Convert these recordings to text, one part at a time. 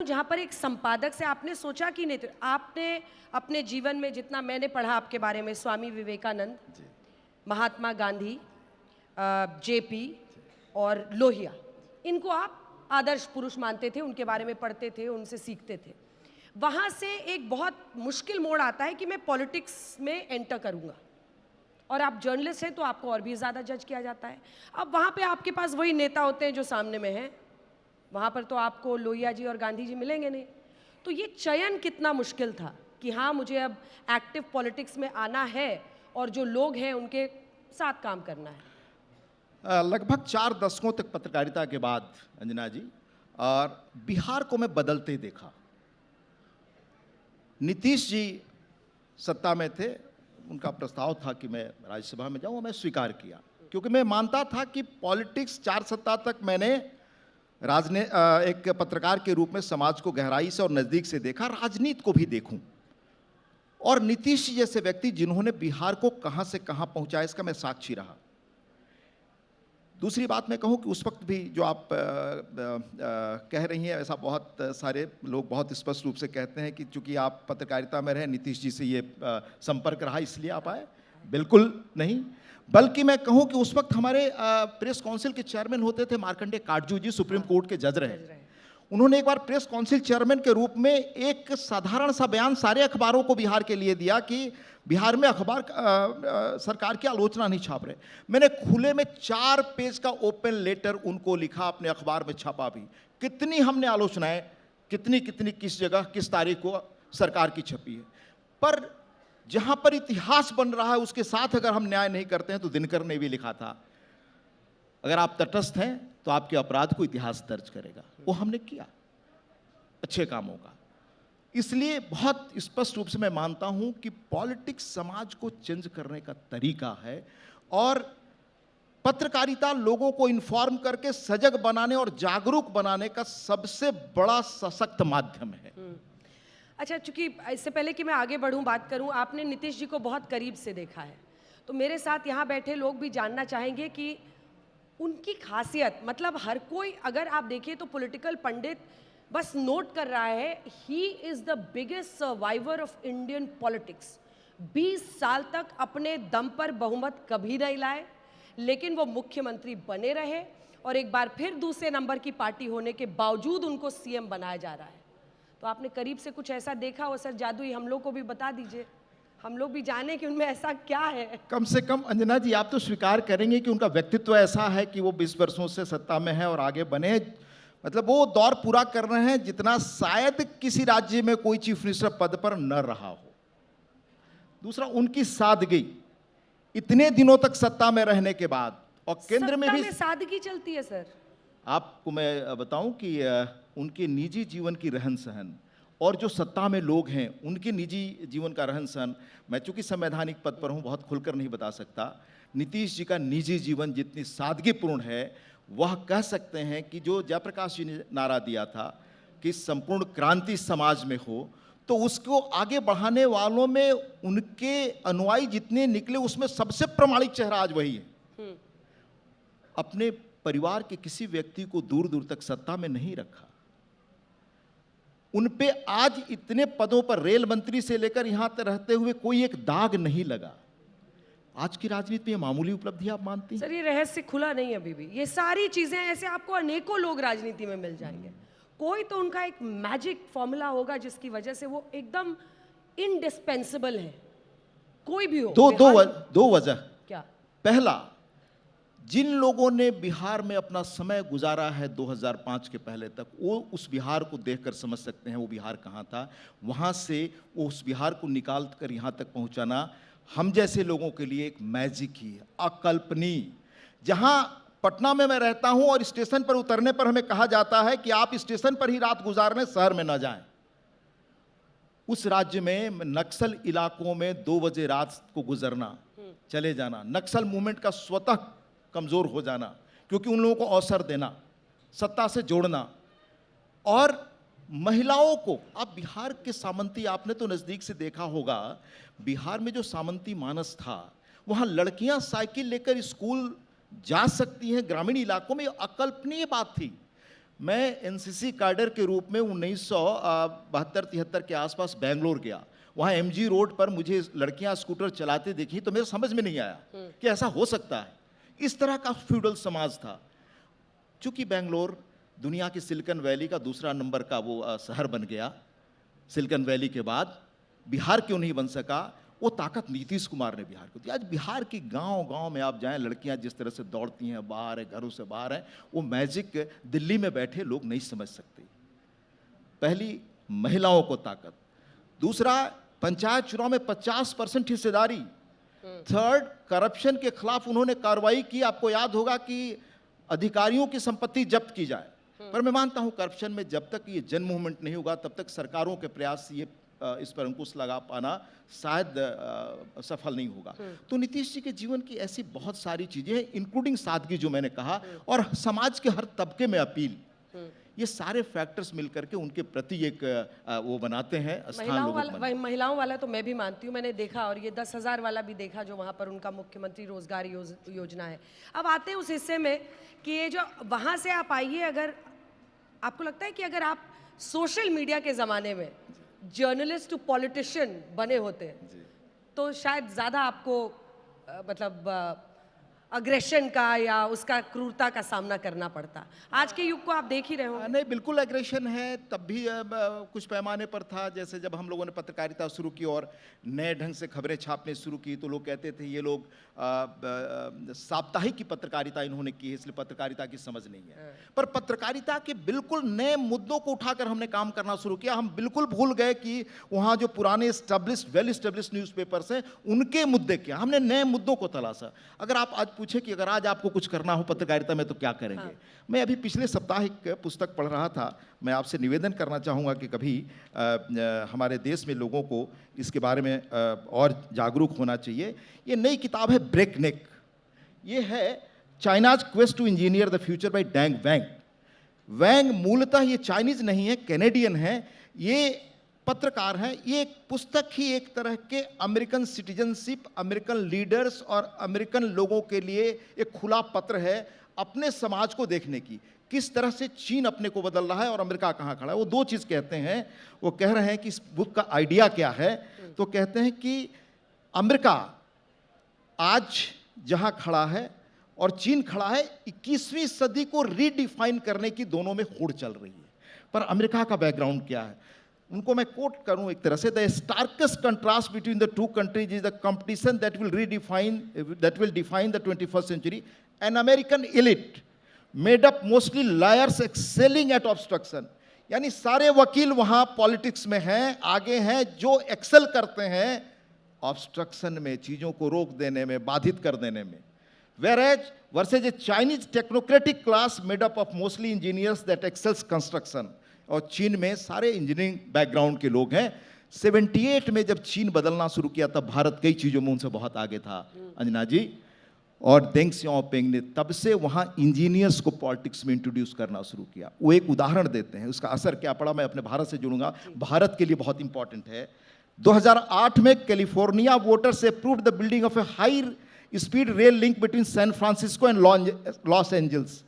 जहाँ पर एक संपादक से आपने सोचा कि नहीं, तो आपने अपने जीवन में जितना मैंने पढ़ा आपके बारे में, स्वामी विवेकानंद, महात्मा गांधी, जेपी और लोहिया, इनको आप आदर्श पुरुष मानते थे, उनके बारे में पढ़ते थे, उनसे सीखते थे। वहाँ से एक बहुत मुश्किल मोड़ आता है कि मैं पॉलिटिक्स में एंटर करूँगा, और आप जर्नलिस्ट हैं तो आपको और भी ज़्यादा जज किया जाता है। अब वहाँ पे आपके पास वही नेता होते हैं जो सामने में हैं, वहाँ पर तो आपको लोहिया जी और गांधी जी मिलेंगे नहीं। तो ये चयन कितना मुश्किल था कि हाँ, मुझे अब एक्टिव पॉलिटिक्स में आना है और जो लोग हैं उनके साथ काम करना है। लगभग 4 दशकों तक पत्रकारिता के बाद अंजना जी, और बिहार को मैं बदलते देखा। नीतीश जी सत्ता में थे, उनका प्रस्ताव था कि मैं राज्यसभा में जाऊं, मैं स्वीकार किया, क्योंकि मैं मानता था कि पॉलिटिक्स 4 सप्ताह तक मैंने एक पत्रकार के रूप में समाज को गहराई से और नज़दीक से देखा, राजनीति को भी देखूं। और नीतीश जी जैसे व्यक्ति जिन्होंने बिहार को कहां से कहां पहुंचाया, इसका मैं साक्षी रहा। दूसरी बात मैं कहूं कि उस वक्त भी जो आप कह रही हैं, ऐसा बहुत सारे लोग बहुत स्पष्ट रूप से कहते हैं कि चूंकि आप पत्रकारिता में रहे, नीतीश जी से ये संपर्क रहा इसलिए आप आए। बिल्कुल नहीं, बल्कि मैं कहूं कि उस वक्त हमारे प्रेस काउंसिल के चेयरमैन होते थे मार्कंडेय काटजू जी, सुप्रीम कोर्ट के जज रहे। उन्होंने एक बार प्रेस काउंसिल चेयरमैन के रूप में एक साधारण सा बयान सारे अखबारों को बिहार के लिए दिया कि बिहार में अखबार सरकार की आलोचना नहीं छाप रहे। मैंने खुले में 4 पेज का ओपन लेटर उनको लिखा, अपने अखबार में छापा भी। कितनी हमने आलोचनाएं, कितनी कितनी किस जगह किस तारीख को सरकार की छपी है, पर जहां पर इतिहास बन रहा है उसके साथ अगर हम न्याय नहीं करते हैं, तो दिनकर ने भी लिखा था, अगर आप तटस्थ हैं तो आपके अपराध को इतिहास दर्ज करेगा। वो हमने किया अच्छे कामों का। इसलिए बहुत स्पष्ट रूप से मैं मानता हूं कि पॉलिटिक्स समाज को चेंज करने का तरीका है, और पत्रकारिता लोगों को इन्फॉर्म करके सजग बनाने और जागरूक बनाने का सबसे बड़ा सशक्त माध्यम है। अच्छा, चूंकि इससे पहले कि मैं आगे बढ़ूं, बात करूं, आपने नीतीश जी को बहुत करीब से देखा है, तो मेरे साथ यहाँ बैठे लोग भी जानना चाहेंगे कि उनकी खासियत, मतलब हर कोई, अगर आप देखिए तो पॉलिटिकल पंडित बस नोट कर रहा है, he is the biggest survivor of Indian politics. 20 साल तक अपने दम पर बहुमत कभी नहीं लाए, लेकिन वो मुख्यमंत्री बने रहे, और एक बार फिर दूसरे नंबर की पार्टी होने के बावजूद उनको सीएम बनाया जा रहा है। तो आपने करीब से कुछ ऐसा देखा हो सर, जादुई, हम लोग को भी बता दीजिए, हम लोग भी जाने कि उनमें ऐसा क्या है। कम से कम अंजना जी, आप तो स्वीकार करेंगे कि उनका व्यक्तित्व ऐसा है कि वो 20 वर्षों से सत्ता में है और आगे बने, मतलब वो दौर पूरा कर रहे हैं जितना शायद किसी राज्य में कोई चीफ मिनिस्टर पद पर न रहा हो। दूसरा, उनकी सादगी, इतने दिनों तक सत्ता में रहने के बाद, और केंद्र में भी सादगी चलती है सर। आपको मैं बताऊं कि उनके निजी जीवन की रहन सहन और जो सत्ता में लोग हैं उनके निजी जीवन का रहन सहन, मैं चूंकि संवैधानिक पद पर हूं, बहुत खुलकर नहीं बता सकता। नीतीश जी का निजी जीवन जितनी सादगीपूर्ण है, वह कह सकते हैं कि जो जयप्रकाश जी ने नारा दिया था कि संपूर्ण क्रांति समाज में हो, तो उसको आगे बढ़ाने वालों में उनके अनुयायी जितने निकले, उसमें सबसे प्रमाणिक चेहरा आज वही है। अपने परिवार के किसी व्यक्ति को दूर दूर तक सत्ता में नहीं रखा। उन पे आज इतने पदों पर, रेल मंत्री से लेकर यहां तक रहते हुए, कोई एक दाग नहीं लगा। आज की राजनीति में मामूली उपलब्धि आप मानती हैं? सर, ये रहस्य खुला नहीं अभी भी। ये सारी चीजें ऐसे आपको अनेकों लोग राजनीति में मिल जाएंगे, कोई तो उनका एक मैजिक फॉर्मूला होगा जिसकी वजह से वो एकदम इंडिस्पेंसिबल है, कोई भी हो। दो वजह। क्या? पहला, जिन लोगों ने बिहार में अपना समय गुजारा है 2005 के पहले तक, वो उस बिहार को देखकर समझ सकते हैं वो बिहार कहाँ था। वहाँ से वो उस बिहार को निकाल कर यहाँ तक पहुँचाना हम जैसे लोगों के लिए एक मैजिक ही है, अकल्पनीय। जहाँ पटना में मैं रहता हूँ और स्टेशन पर उतरने पर हमें कहा जाता है कि आप स्टेशन पर ही रात गुजारने, शहर में न जाएं। उस राज्य में नक्सल इलाकों में 2 बजे रात को गुजरना, चले जाना, नक्सल मूवमेंट का स्वतः कमजोर हो जाना, क्योंकि उन लोगों को अवसर देना, सत्ता से जोड़ना, और महिलाओं को, आप बिहार के सामंती, आपने तो नजदीक से देखा होगा, बिहार में जो सामंती मानस था, वहां लड़कियां साइकिल लेकर स्कूल जा सकती हैं, ग्रामीण इलाकों में अकल्पनीय बात थी। मैं एनसीसी कैडर के रूप में 1972-73 के आसपास बेंगलोर गया। वहाँ एमजी रोड पर मुझे लड़कियां स्कूटर चलाते देखी तो मेरे समझ में नहीं आया कि ऐसा हो सकता है। इस तरह का फ्यूडल समाज था। चूंकि बेंगलोर दुनिया की सिलिकॉन वैली का दूसरा नंबर का वो शहर बन गया, सिलिकॉन वैली के बाद बिहार क्यों नहीं बन सका, वो ताकत नीतीश कुमार ने बिहार को दी। आज बिहार की गांव-गांव में आप जाएं, लड़कियां जिस तरह से दौड़ती हैं, बाहर है, घरों से बाहर हैं, वो मैजिक दिल्ली में बैठे लोग नहीं समझ सकते। पहली, महिलाओं को ताकत। दूसरा, पंचायत चुनाव में 50% हिस्सेदारी। थर्ड, करप्शन के खिलाफ उन्होंने कार्रवाई की। आपको याद होगा कि अधिकारियों की संपत्ति जब्त की जाए, पर मैं मानता हूं करप्शन में जब तक ये जन मूवमेंट नहीं होगा तब तक सरकारों के प्रयास ये इस पर अंकुश लगा पाना शायद सफल नहीं होगा। तो नीतीश जी के जीवन की ऐसी बहुत सारी चीजें हैं, इंक्लूडिंग सादगी जो मैंने कहा, और समाज के हर तबके में अपील। ये सारे फैक्टर्स मिलकर के उनके प्रति एक वो बनाते हैं स्थान लोगों को। महिलाओं वाला तो मैं भी मानती हूँ, मैंने देखा, और ये 10,000 वाला भी देखा जो वहाँ पर उनका मुख्यमंत्री रोजगार योजना है। अब आते हैं उस हिस्से में कि ये जो वहाँ से आप आइए, अगर आपको लगता है कि अगर आप सोशल मीडिया के ज़माने में जर्नलिस्ट टू पॉलिटिशियन बने होते तो शायद ज़्यादा आपको मतलब अग्रेशन का या उसका क्रूरता का सामना करना पड़ता। आज के युग को आप देख ही रहे हो। नहीं, बिल्कुल एग्रेशन है। तब भी कुछ पैमाने पर था। जैसे जब हम लोगों ने पत्रकारिता शुरू की और नए ढंग से खबरें छापने शुरू की तो लोग कहते थे ये लोग साप्ताहिक की पत्रकारिता इन्होंने की है, इसलिए पत्रकारिता की समझ नहीं है। पर पत्रकारिता के बिल्कुल नए मुद्दों को उठाकर हमने काम करना शुरू किया। हम बिल्कुल भूल गए कि वहाँ जो पुराने वेल स्टेब्लिश्ड न्यूज़पेपर्स हैं उनके मुद्दे क्या, हमने नए मुद्दों को तलाशा। अगर आप आज पूछे कि अगर आज आपको कुछ करना हो पत्रकारिता में तो क्या करेंगे? हाँ। मैं अभी पिछले सप्ताह एक पुस्तक पढ़ रहा था। मैं आपसे निवेदन करना चाहूँगा कि कभी हमारे देश में लोगों को इसके बारे में और जागरूक होना चाहिए। ये नई किताब है ब्रेकनेक। ये है China's quest to engineer the future by Dan Wang. Wang मूलतः ये चाइनीज नहीं है, कैनेडियन है। ये पत्रकार हैं। ये एक पुस्तक ही एक तरह के अमेरिकन सिटीजनशिप, अमेरिकन लीडर्स और अमेरिकन लोगों के लिए एक खुला पत्र है अपने समाज को देखने की, किस तरह से चीन अपने को बदल रहा है और अमेरिका कहाँ खड़ा है। वो दो चीज़ कहते हैं। वो कह रहे हैं कि इस बुक का आइडिया क्या है, तो कहते हैं कि अमेरिका आज जहाँ खड़ा है और चीन खड़ा है, 21वीं सदी को रीडिफाइन करने की दोनों में होड़ चल रही है। पर अमेरिका का बैकग्राउंड क्या है, उनको मैं कोट करूं एक तरह से, the starkest contrast between the two countries is the competition that will define the 21st century. An American elite made up mostly lawyers excelling at obstruction. यानी सारे वकील वहां पॉलिटिक्स में हैं, आगे हैं, जो एक्सेल करते हैं ऑब्स्ट्रक्शन में, चीजों को रोक देने में, बाधित कर देने में। Whereas versus a Chinese technocratic class made up of mostly engineers that excels construction. और चीन में सारे इंजीनियरिंग बैकग्राउंड के लोग हैं। 78 में जब चीन बदलना शुरू किया तब भारत कई चीज़ों में उनसे बहुत आगे था, अंजना जी। और देंग सियाओपिंग ने तब से वहाँ इंजीनियर्स को पॉलिटिक्स में इंट्रोड्यूस करना शुरू किया। वो एक उदाहरण देते हैं, उसका असर क्या पड़ा। मैं अपने भारत से जुड़ूंगा, भारत के लिए बहुत इंपॉर्टेंट है। 2008 में California voters approved the building of A high speed rail link between San Francisco and Los Angeles.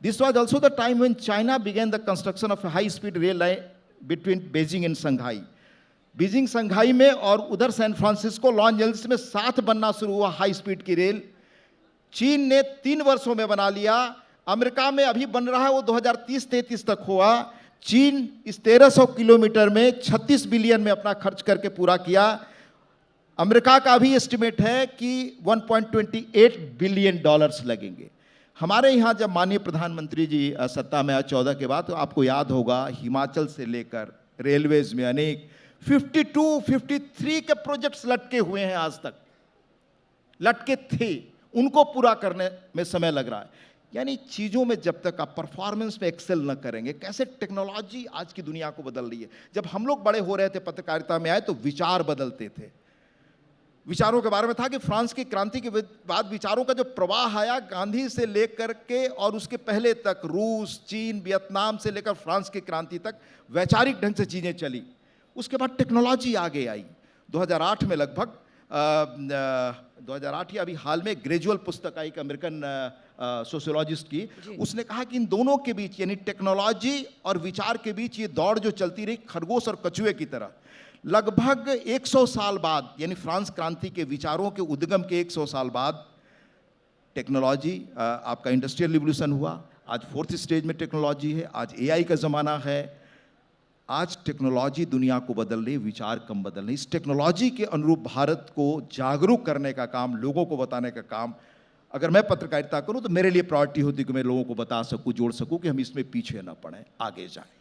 This was also the time when China began the construction of a high-speed rail line between Beijing and Shanghai. Beijing Shanghai में और उधर San Francisco Los Angeles में साथ बनना शुरू हुआ high speed की rail. चीन ने 3 वर्षों में बना लिया। अमेरिका में अभी बन रहा है, वो 2030-33 तक हुआ। चीन इस 1300 किलोमीटर में 36 बिलियन में अपना खर्च करके पूरा किया। अमेरिका का भी एस्टिमेट है कि 1.28 बिलियन डॉलर्स लगेंगे। हमारे यहाँ जब माननीय प्रधानमंत्री जी सत्ता में आए 14 के बाद, तो आपको याद होगा हिमाचल से लेकर रेलवेज में अनेक 52-53 के प्रोजेक्ट्स लटके हुए हैं, आज तक लटके थे, उनको पूरा करने में समय लग रहा है। यानी चीज़ों में जब तक आप परफॉर्मेंस में एक्सेल न करेंगे, कैसे टेक्नोलॉजी आज की दुनिया को बदल रही है। जब हम लोग बड़े हो रहे थे, पत्रकारिता में आए तो विचार बदलते थे। विचारों के बारे में था कि फ्रांस की क्रांति के बाद विचारों का जो प्रवाह आया, गांधी से लेकर के और उसके पहले तक रूस, चीन, वियतनाम से लेकर फ्रांस की क्रांति तक वैचारिक ढंग से चीज़ें चली। उसके बाद टेक्नोलॉजी आगे आई। 2008 में लगभग 2008 या अभी हाल में ग्रेजुअल पुस्तक आई, एक अमेरिकन सोशियोलॉजिस्ट की, उसने कहा कि इन दोनों के बीच यानी टेक्नोलॉजी और विचार के बीच ये दौड़ जो चलती रही खरगोश और कछुए की तरह, लगभग 100 साल बाद यानी फ्रांस क्रांति के विचारों के उद्गम के 100 साल बाद टेक्नोलॉजी, आपका इंडस्ट्रियल रिवोल्यूशन हुआ, आज 4th स्टेज में टेक्नोलॉजी है, आज एआई का ज़माना है, आज टेक्नोलॉजी दुनिया को बदल रही, विचार कम बदल रही। इस टेक्नोलॉजी के अनुरूप भारत को जागरूक करने का काम, लोगों को बताने का काम, अगर मैं पत्रकारिता करूं तो मेरे लिए प्रायोरिटी होती कि मैं लोगों को बता सकूं, जोड़ सकूं कि हम इसमें पीछे ना पड़ें, आगे जाएं।